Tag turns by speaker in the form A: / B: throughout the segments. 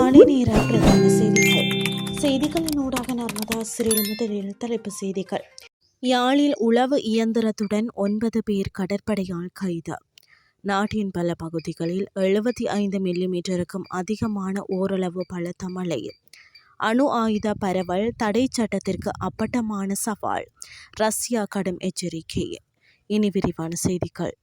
A: காலை நேர பிரதான செய்திகள். செய்திகளினூடாக நர்மதா சிறில் முதலில் தலைப்பு செய்திகள். யாழில் உளவு இயந்திரத்துடன் 9 பேர் கடற்படையால் கைது. நாட்டின் பல பகுதிகளில் 75 மில்லிமீட்டருக்கும் அதிகமான ஓரளவு பலத்த மழை. அணு ஆயுத பரவல் தடை சட்டத்திற்கு அப்பட்டமான சவால். ரஷ்யா கடும் எச்சரிக்கை. இனி விரிவான செய்திகள்.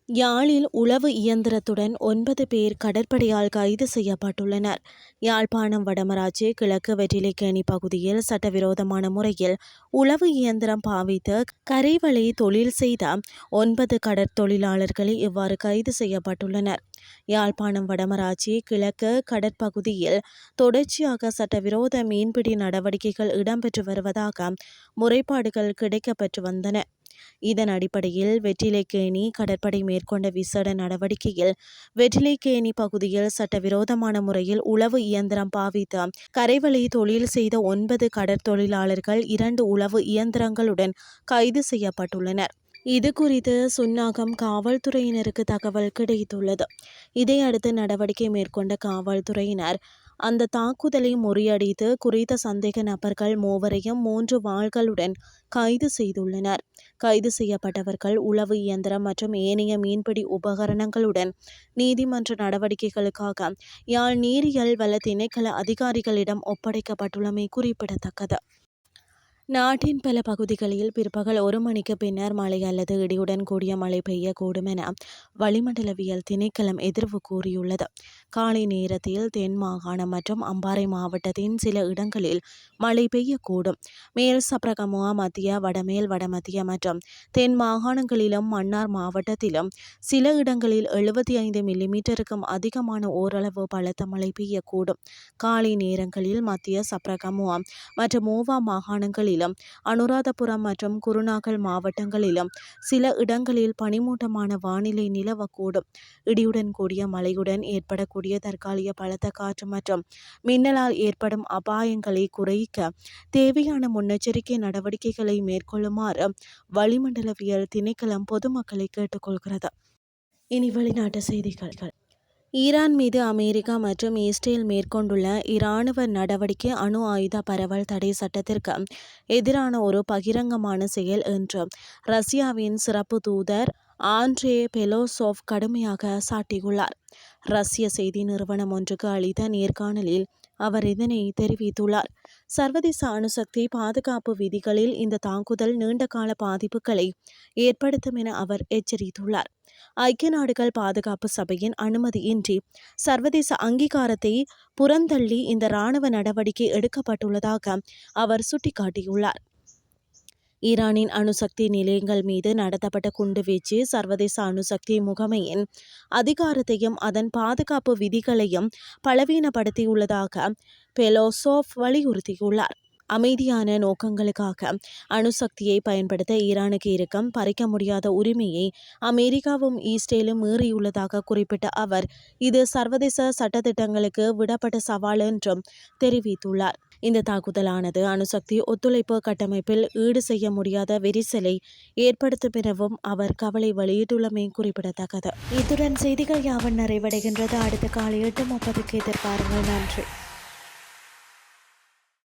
A: யாழில் உளவு இயந்திரத்துடன் 9 பேர் கடற்படையால் கைது செய்யப்பட்டுள்ளனர். யாழ்ப்பாணம் வடமராட்சி கிழக்கு வெற்றிலைக்கேணி பகுதியில் சட்டவிரோதமான முறையில் உளவு இயந்திரம் பாவித்து கரைவலை தொழில் செய்த 9 கடற்தொழிலாளர்களே இவ்வாறு கைது செய்யப்பட்டுள்ளனர். யாழ்ப்பாணம் வடமராட்சி கிழக்கு கடற்பகுதியில் தொடர்ச்சியாக சட்டவிரோத மீன்பிடி நடவடிக்கைகள் இடம்பெற்று வருவதாக முறைப்பாடுகள் கிடைக்கப்பெற்று வந்தன. இதன் அடிப்படையில் வெற்றிலைக்கேணி கடற்படை மேற்கொண்ட விசேட நடவடிக்கையில் வெற்றிலைக்கேணி பகுதியில் சட்டவிரோதமான முறையில் உளவு இயந்திரம் பாவித்து கரைவலை தொழில் செய்த 9 கடற்தொழிலாளர்கள் 2 உளவு இயந்திரங்களுடன் கைது செய்யப்பட்டுள்ளனர். இது குறித்து சுன்னாகம் காவல்துறையினருக்கு தகவல் கிடைத்துள்ளது. இதையடுத்து நடவடிக்கை மேற்கொண்ட காவல்துறையினர் அந்த தாக்குதலை முறியடித்து குறித்த சந்தேக நபர்கள் 3வரையும் 3 வாள்களுடன் கைது செய்துள்ளனர். கைது செய்யப்பட்டவர்கள் உளவு இயந்திரம் மற்றும் ஏனைய மீன்பிடி உபகரணங்களுடன் நீதிமன்ற நடவடிக்கைகளுக்காக யாழ் நீரியல் வள திணைக்கள அதிகாரிகளிடம் ஒப்படைக்கப்பட்டுள்ளமை குறிப்பிடத்தக்கது. நாட்டின் பல பகுதிகளில் பிற்பகல் 1 மணிக்கு பின்னர் மழை அல்லது இடியுடன் கூடிய மழை பெய்யக்கூடும் என வளிமண்டலவியல் திணைக்களம் எதிர்வு கூறியுள்ளது. காலை நேரத்தில் தென் மாகாணம் மற்றும் அம்பாறை மாவட்டத்தின் சில இடங்களில் மழை பெய்யக்கூடும். மேல் சப்ரகமுவா மத்திய வடமேல் வடமத்திய மற்றும் தென் மாகாணங்களிலும் மன்னார் மாவட்டத்திலும் சில இடங்களில் 75 மில்லிமீட்டருக்கும் அதிகமான ஓரளவு பலத்த மழை பெய்யக்கூடும். காலை நேரங்களில் மத்திய சப்ரகமுவா மற்றும் மூவா மாகாணங்களில் அனுராதபுரம் மற்றும் குருநாகல் மாவட்டங்களிலும் சில இடங்களில் பனிமூட்டமான வானிலை நிலவக்கூடும். இடியுடன் கூடிய மழையுடன் ஏற்படக்கூடிய தற்காலிக பலத்த காற்று மற்றும் மின்னலால் ஏற்படும் அபாயங்களை குறைக்க தேவையான முன்னெச்சரிக்கை நடவடிக்கைகளை மேற்கொள்ளுமாறு வளிமண்டலவியல் திணைக்களம் பொதுமக்களை கேட்டுக்கொள்கிறது. இனி வெளிநாட்டு செய்திகள். ஈரான் மீது அமெரிக்கா மற்றும் இஸ்ரேல் மேற்கொண்டுள்ள இராணுவ நடவடிக்கை அணு ஆயுத பரவல் தடை சட்டத்திற்கு எதிரான ஒரு பகிரங்கமான செயல் என்று ரஷ்யாவின் சிறப்பு தூதர் ஆண்ட்ரே பெலோசோவ் கடுமையாக சாட்டியுள்ளார். ரஷ்ய செய்தி நிறுவனம் ஒன்றுக்கு அளித்த நேர்காணலில் அவர் இதனை தெரிவித்துள்ளார். சர்வதேச அணுசக்தி பாதுகாப்பு விதிகளில் இந்த தாக்குதல் நீண்டகால பாதிப்புகளை ஏற்படுத்தும் என அவர் எச்சரித்துள்ளார். ஐக்கிய நாடுகள் பாதுகாப்பு சபையின் அனுமதியின்றி சர்வதேச அங்கீகாரத்தை புறந்தள்ளி இந்த இராணுவ நடவடிக்கை எடுக்கப்பட்டுள்ளதாக அவர் சுட்டிக்காட்டியுள்ளார். ஈரானின் அணுசக்தி நிலையங்கள் மீது நடத்தப்பட்ட குண்டுவீச்சு சர்வதேச அணுசக்தி முகமையின் அதிகாரத்தையும் அதன் பாதுகாப்பு விதிகளையும் பலவீனப்படுத்தியுள்ளதாக பெலோசோவ் வலியுறுத்தியுள்ளார். அமைதியான நோக்கங்களுக்காக அணுசக்தியை பயன்படுத்த ஈரானுக்கு இருக்கும் பறிக்க முடியாத உரிமையை அமெரிக்காவும் இஸ்ரேலும் மீறியுள்ளதாக குறிப்பிட்ட அவர் இது சர்வதேச சட்டத்திட்டங்களுக்கு விடப்பட்ட சவால் என்றும் தெரிவித்துள்ளார். இந்த தாக்குதலானது அணுசக்தி ஒத்துழைப்பு கட்டமைப்பில் ஈடு செய்ய முடியாத விரிசலை ஏற்படுத்தும் எனவும் அவர் கவலை வெளியிட்டுள்ளமை குறிப்பிடத்தக்கது. இத்துடன் செய்திகள் யாவன் நிறைவடைகின்றது. அடுத்த காலை 8:30 எதிர்பாருங்கள். நன்றி.